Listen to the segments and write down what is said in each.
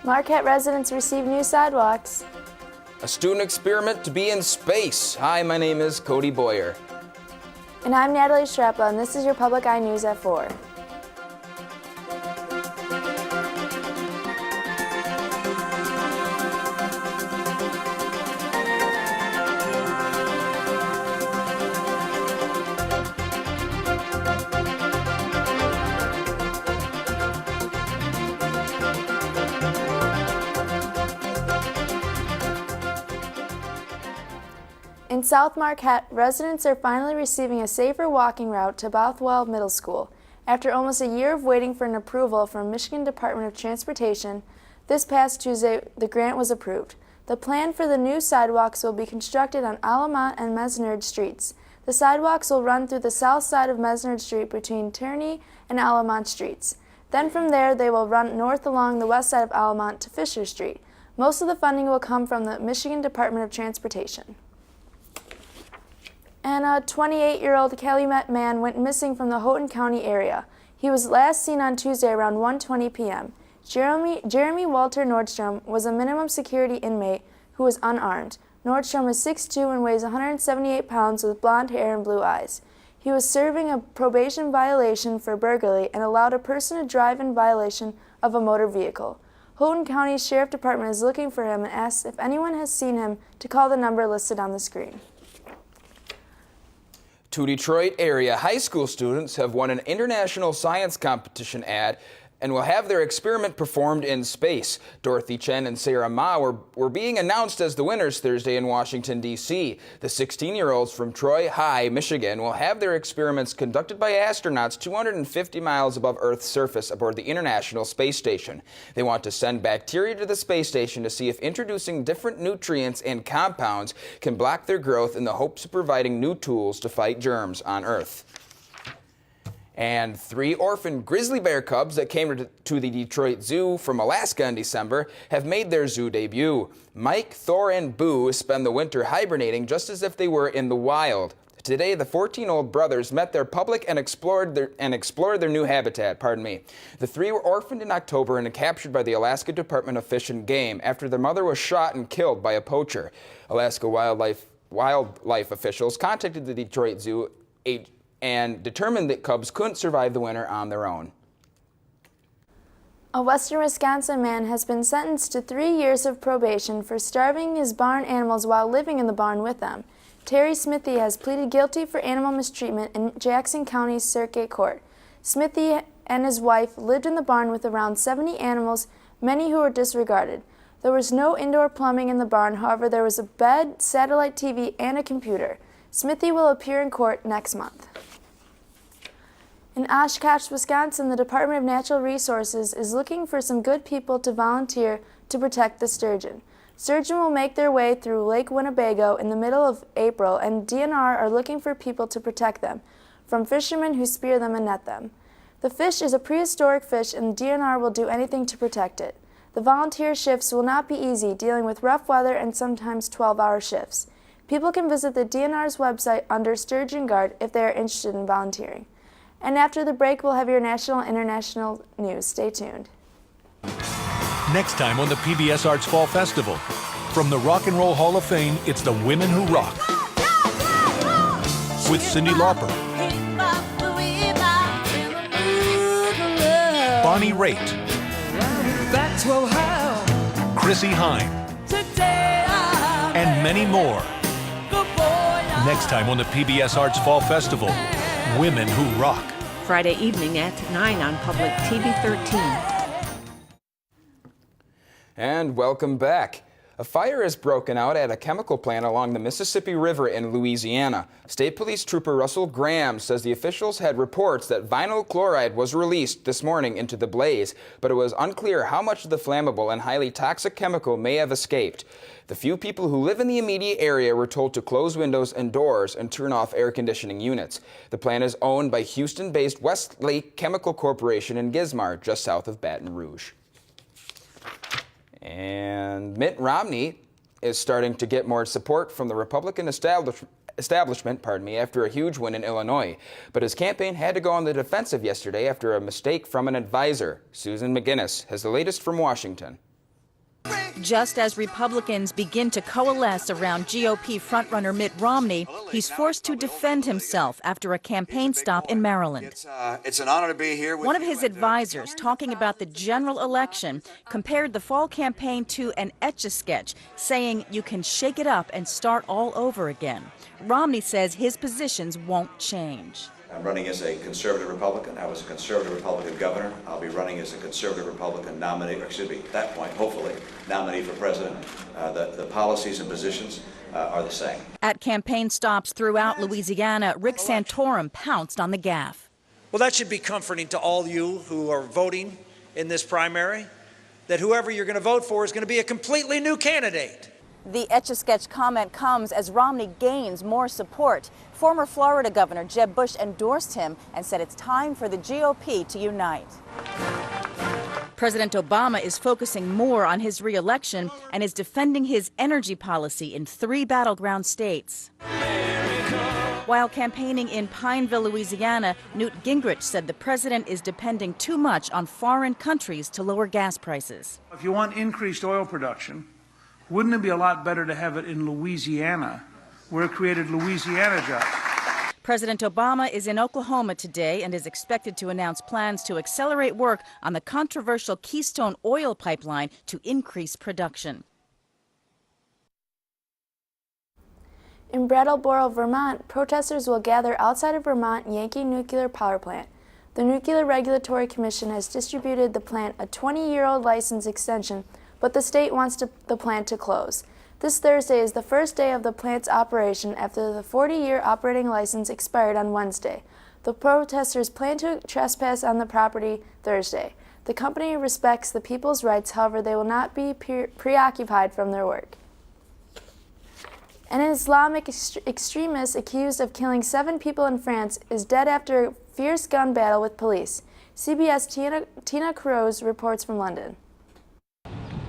Marquette residents receive new sidewalks. A student experiment to be in space. Hi, my name is Cody Boyer. And I'm Natalie Shrapla, and this is your Public Eye News at 4. In South Marquette, residents are finally receiving a safer walking route to Bothwell Middle School. After almost a year of waiting for an approval from Michigan Department of Transportation, this past Tuesday the grant was approved. The plan for the new sidewalks will be constructed on Alamont and Mesnard Streets. The sidewalks will run through the south side of Mesnard Street between Tierney and Alamont Streets. Then from there they will run north along the west side of Alamont to Fisher Street. Most of the funding will come from the Michigan Department of Transportation. And a 28-year-old Calumet man went missing from the Houghton County area. He was last seen on Tuesday around 1:20 p.m. Jeremy Walter Nordstrom was a minimum security inmate who was unarmed. Nordstrom is 6'2" and weighs 178 pounds with blonde hair and blue eyes. He was serving a probation violation for burglary and allowed a person to drive in violation of a motor vehicle. Houghton County Sheriff Department is looking for him and asks if anyone has seen him to call the number listed on the screen. Two Detroit area high school students have won an international science competition ad and will have their experiment performed in space. Dorothy Chen and Sarah Ma were being announced as the winners Thursday in Washington, D.C. The 16-year-olds from Troy High, Michigan, will have their experiments conducted by astronauts 250 miles above Earth's surface aboard the International Space Station. They want to send bacteria to the space station to see if introducing different nutrients and compounds can block their growth in the hopes of providing new tools to fight germs on Earth. And 3 orphan grizzly bear cubs that came to the Detroit Zoo from Alaska in December have made their zoo debut. Mike, Thor, and Boo spend the winter hibernating just as if they were in the wild. Today, the 14-year-old brothers met their public and explored their new habitat. The 3 were orphaned in October and captured by the Alaska Department of Fish and Game after their mother was shot and killed by a poacher. Alaska wildlife officials contacted the Detroit Zoo and determined that cubs couldn't survive the winter on their own. A western Wisconsin man has been sentenced to 3 years of probation for starving his barn animals while living in the barn with them. Terry Smithy has pleaded guilty for animal mistreatment in Jackson County Circuit Court. Smithy and his wife lived in the barn with around 70 animals, many who were disregarded. There was no indoor plumbing in the barn, however there was a bed, satellite TV, and a computer. Smithy will appear in court next month. In Oshkosh, Wisconsin, the Department of Natural Resources is looking for some good people to volunteer to protect the sturgeon. Sturgeon will make their way through Lake Winnebago in the middle of April, and DNR are looking for people to protect them, from fishermen who spear them and net them. The fish is a prehistoric fish, and DNR will do anything to protect it. The volunteer shifts will not be easy, dealing with rough weather and sometimes 12-hour shifts. People can visit the DNR's website under Sturgeon Guard if they are interested in volunteering. And after the break, we'll have your national and international news. Stay tuned. Next time on the PBS Arts Fall Festival. From the Rock and Roll Hall of Fame, it's the Women Who Rock. With Cyndi Lauper, Bonnie Raitt, Chrissie Hynde, and many more. Next time on the PBS Arts Fall Festival, Women Who Rock. Friday evening at 9 on Public TV 13. And welcome back. A fire has broken out at a chemical plant along the Mississippi River in Louisiana. State Police Trooper Russell Graham says the officials had reports that vinyl chloride was released this morning into the blaze, but it was unclear how much of the flammable and highly toxic chemical may have escaped. The few people who live in the immediate area were told to close windows and doors and turn off air conditioning units. The plant is owned by Houston-based Westlake Chemical Corporation in Gizmar, just south of Baton Rouge. And Mitt Romney is starting to get more support from the Republican establishment, after a huge win in Illinois. But his campaign had to go on the defensive yesterday after a mistake from an advisor. Susan McGinnis has the latest from Washington. Just as Republicans begin to coalesce around GOP frontrunner Mitt Romney, he's forced to defend himself after a campaign stop in Maryland. It's an honor to be here with One of you his and, advisors, talking about the general election, compared the fall campaign to an Etch-a-Sketch, saying you can shake it up and start all over again. Romney says his positions won't change. I'm running as a conservative Republican. I was a conservative Republican governor. I'll be running as a conservative Republican nominee, or excuse me, at that point, hopefully, nominee for president. The policies and positions are the same. At campaign stops throughout Louisiana, Rick Santorum pounced on the gaffe. Well, that should be comforting to all you who are voting in this primary, that whoever you're going to vote for is going to be a completely new candidate. The Etch-a-Sketch comment comes as Romney gains more support. Former Florida Governor Jeb Bush endorsed him and said it's time for the GOP to unite. President Obama is focusing more on his re-election and is defending his energy policy in 3 battleground states. While campaigning in Pineville, Louisiana, Newt Gingrich said the president is depending too much on foreign countries to lower gas prices. If you want increased oil production, wouldn't it be a lot better to have it in Louisiana, where it created Louisiana jobs? President Obama is in Oklahoma today and is expected to announce plans to accelerate work on the controversial Keystone oil pipeline to increase production. In Brattleboro, Vermont, protesters will gather outside of Vermont Yankee Nuclear Power Plant. The Nuclear Regulatory Commission has distributed the plant a 20-year-old license extension, but the state wants the plant to close. This Thursday is the first day of the plant's operation after the 40-year operating license expired on Wednesday. The protesters plan to trespass on the property Thursday. The company respects the people's rights, however, they will not be preoccupied from their work. An Islamic extremist accused of killing 7 people in France is dead after a fierce gun battle with police. CBS Tina Cruz reports from London.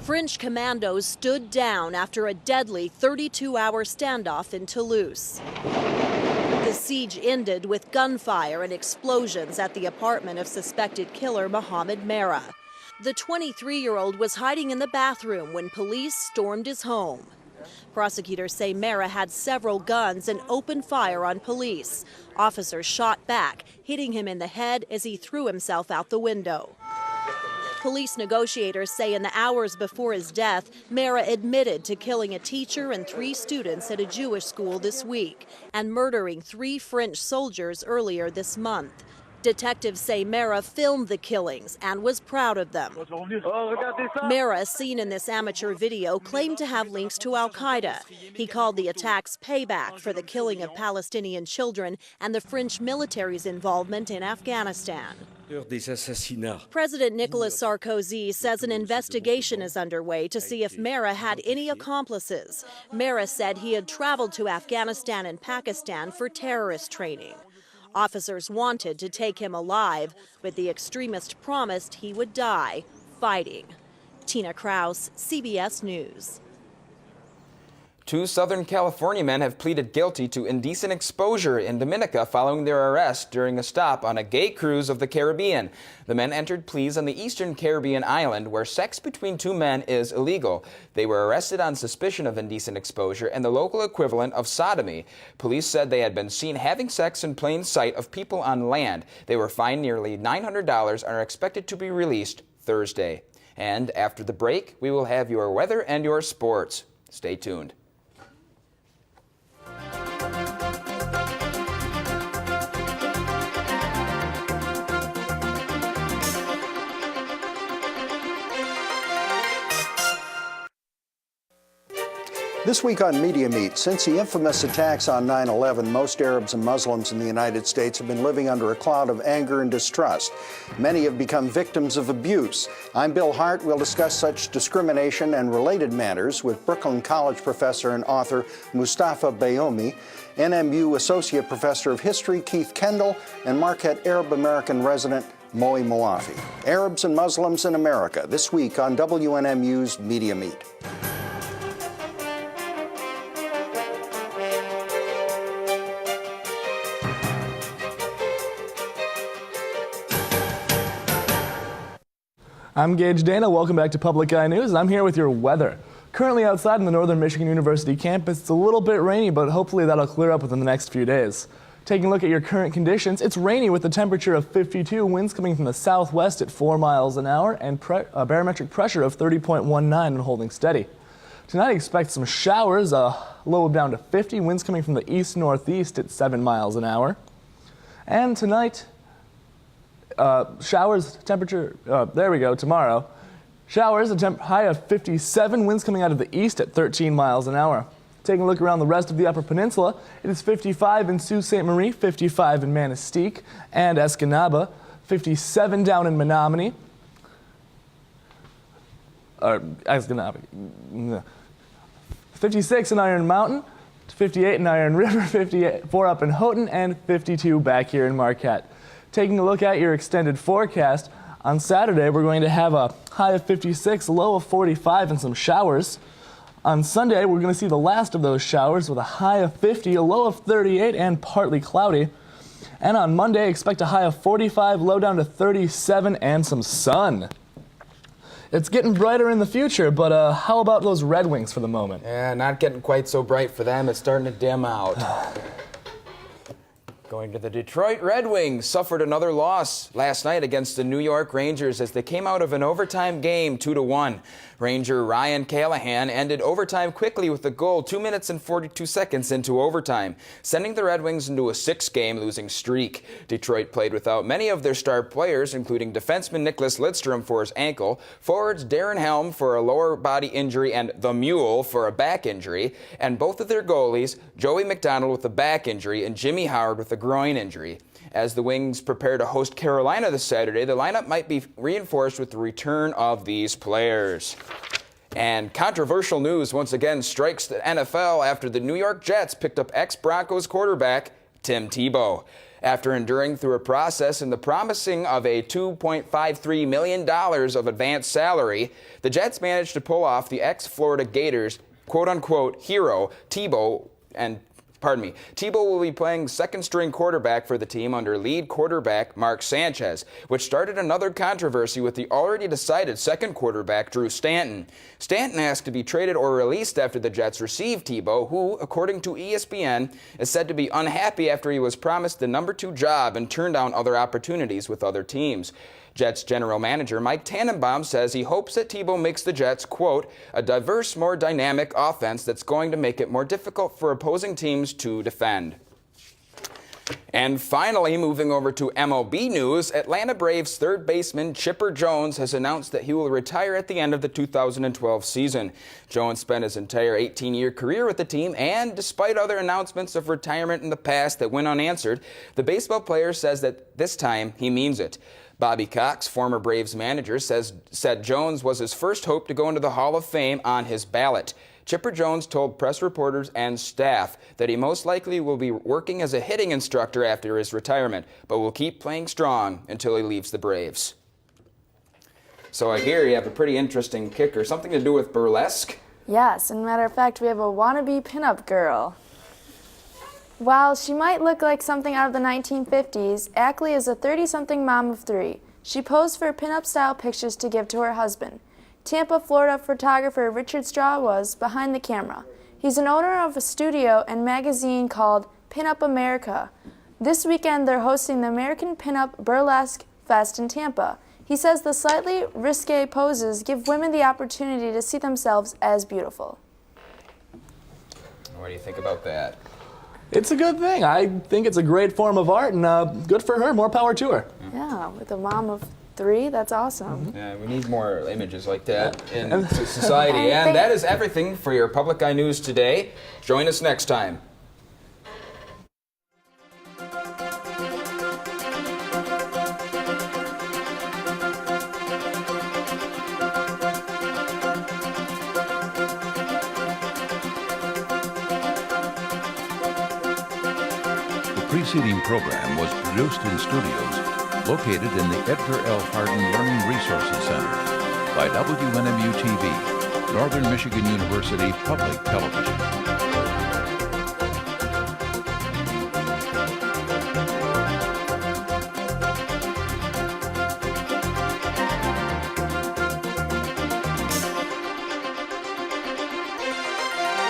French commandos stood down after a deadly 32-hour standoff in Toulouse. The siege ended with gunfire and explosions at the apartment of suspected killer Mohamed Merah. The 23-year-old was hiding in the bathroom when police stormed his home. Prosecutors say Merah had several guns and opened fire on police. Officers shot back, hitting him in the head as he threw himself out the window. Police negotiators say in the hours before his death, Merah admitted to killing a teacher and 3 students at a Jewish school this week and murdering 3 French soldiers earlier this month. Detectives say Merah filmed the killings and was proud of them. Merah, seen in this amateur video, claimed to have links to al-Qaeda. He called the attacks payback for the killing of Palestinian children and the French military's involvement in Afghanistan. President Nicolas Sarkozy says an investigation is underway to see if Merah had any accomplices. Merah said he had traveled to Afghanistan and Pakistan for terrorist training. Officers wanted to take him alive, but the extremist promised he would die fighting. Tina Kraus, CBS News. 2 Southern California men have pleaded guilty to indecent exposure in Dominica following their arrest during a stop on a gay cruise of the Caribbean. The men entered pleas on the eastern Caribbean island where sex between 2 men is illegal. They were arrested on suspicion of indecent exposure and the local equivalent of sodomy. Police said they had been seen having sex in plain sight of people on land. They were fined nearly $900 and are expected to be released Thursday. And after the break, we will have your weather and your sports. Stay tuned. This week on Media Meet, since the infamous attacks on 9/11, most Arabs and Muslims in the United States have been living under a cloud of anger and distrust. Many have become victims of abuse. I'm Bill Hart. We'll discuss such discrimination and related matters with Brooklyn College professor and author Mustafa Bayoumi, NMU Associate Professor of History Keith Kendall, and Marquette Arab American resident Moe Moafi. Arabs and Muslims in America, this week on WNMU's Media Meet. I'm Gage Dana. Welcome back to Public Eye News, and I'm here with your weather. Currently outside in the Northern Michigan University campus, it's a little bit rainy, but hopefully that'll clear up within the next few days. Taking a look at your current conditions, it's rainy with a temperature of 52, winds coming from the southwest at 4 miles an hour, and a barometric pressure of 30.19 and holding steady. Tonight, expect some showers, low down to 50, winds coming from the east-northeast at 7 miles an hour. And tonight, showers, temperature, tomorrow. Showers, a high of 57, winds coming out of the east at 13 miles an hour. Taking a look around the rest of the Upper Peninsula, it is 55 in Sault Ste. Marie, 55 in Manistee and Escanaba, 57 down in Menominee, 56 in Iron Mountain, 58 in Iron River, 54 up in Houghton, and 52 back here in Marquette. Taking a look at your extended forecast, on Saturday we're going to have a high of 56, low of 45, and some showers. On Sunday we're going to see the last of those showers with a high of 50, a low of 38, and partly cloudy. And on Monday expect a high of 45, low down to 37, and some sun. It's getting brighter in the future, but how about those Red Wings for the moment? Yeah, not getting quite so bright for them. It's starting to dim out. Going to the Detroit Red Wings, suffered another loss last night against the New York Rangers as they came out of an overtime game 2-1. Ranger Ryan Callahan ended overtime quickly with a goal 2 minutes and 42 seconds into overtime, sending the Red Wings into a 6-game losing streak. Detroit played without many of their star players, including defenseman Nicholas Lidstrom for his ankle, forwards Darren Helm for a lower body injury and the Mule for a back injury, and both of their goalies, Joey McDonald with a back injury and Jimmy Howard with a groin injury. As the Wings prepare to host Carolina this Saturday, the lineup might be reinforced with the return of these players. And controversial news once again strikes the NFL after the New York Jets picked up ex-Broncos quarterback Tim Tebow. After enduring through a process and the promising of a $2.53 million of advanced salary, the Jets managed to pull off the ex-Florida Gators quote-unquote hero Tebow will be playing second-string quarterback for the team under lead quarterback Mark Sanchez, which started another controversy with the already decided second quarterback Drew Stanton. Stanton asked to be traded or released after the Jets received Tebow, who, according to ESPN, is said to be unhappy after he was promised the number 2 job and turned down other opportunities with other teams. Jets general manager Mike Tannenbaum says he hopes that Tebow makes the Jets, quote, a diverse, more dynamic offense that's going to make it more difficult for opposing teams to defend. And finally, moving over to MLB news, Atlanta Braves third baseman Chipper Jones has announced that he will retire at the end of the 2012 season. Jones spent his entire 18-year career with the team, and despite other announcements of retirement in the past that went unanswered, the baseball player says that this time he means it. Bobby Cox, former Braves manager, said Jones was his first hope to go into the Hall of Fame on his ballot. Chipper Jones told press reporters and staff that he most likely will be working as a hitting instructor after his retirement, but will keep playing strong until he leaves the Braves. So I hear you have a pretty interesting kicker, something to do with burlesque? Yes, and matter of fact, we have a wannabe pinup girl. While she might look like something out of the 1950s, Ackley is a 30-something mom of 3. She posed for pinup-style pictures to give to her husband. Tampa, Florida photographer Richard Straw was behind the camera. He's an owner of a studio and magazine called Pinup America. This weekend, they're hosting the American Pinup Burlesque Fest in Tampa. He says the slightly risque poses give women the opportunity to see themselves as beautiful. What do you think about that? It's a good thing. I think it's a great form of art, and good for her. More power to her. Yeah, with a mom of 3, that's awesome. Yeah, we need more images like that in society. And that is everything for your Public Eye News today. Join us next time. The preceding program was produced in studios located in the Edgar L. Hardin Learning Resources Center by WNMU TV, Northern Michigan University Public Television.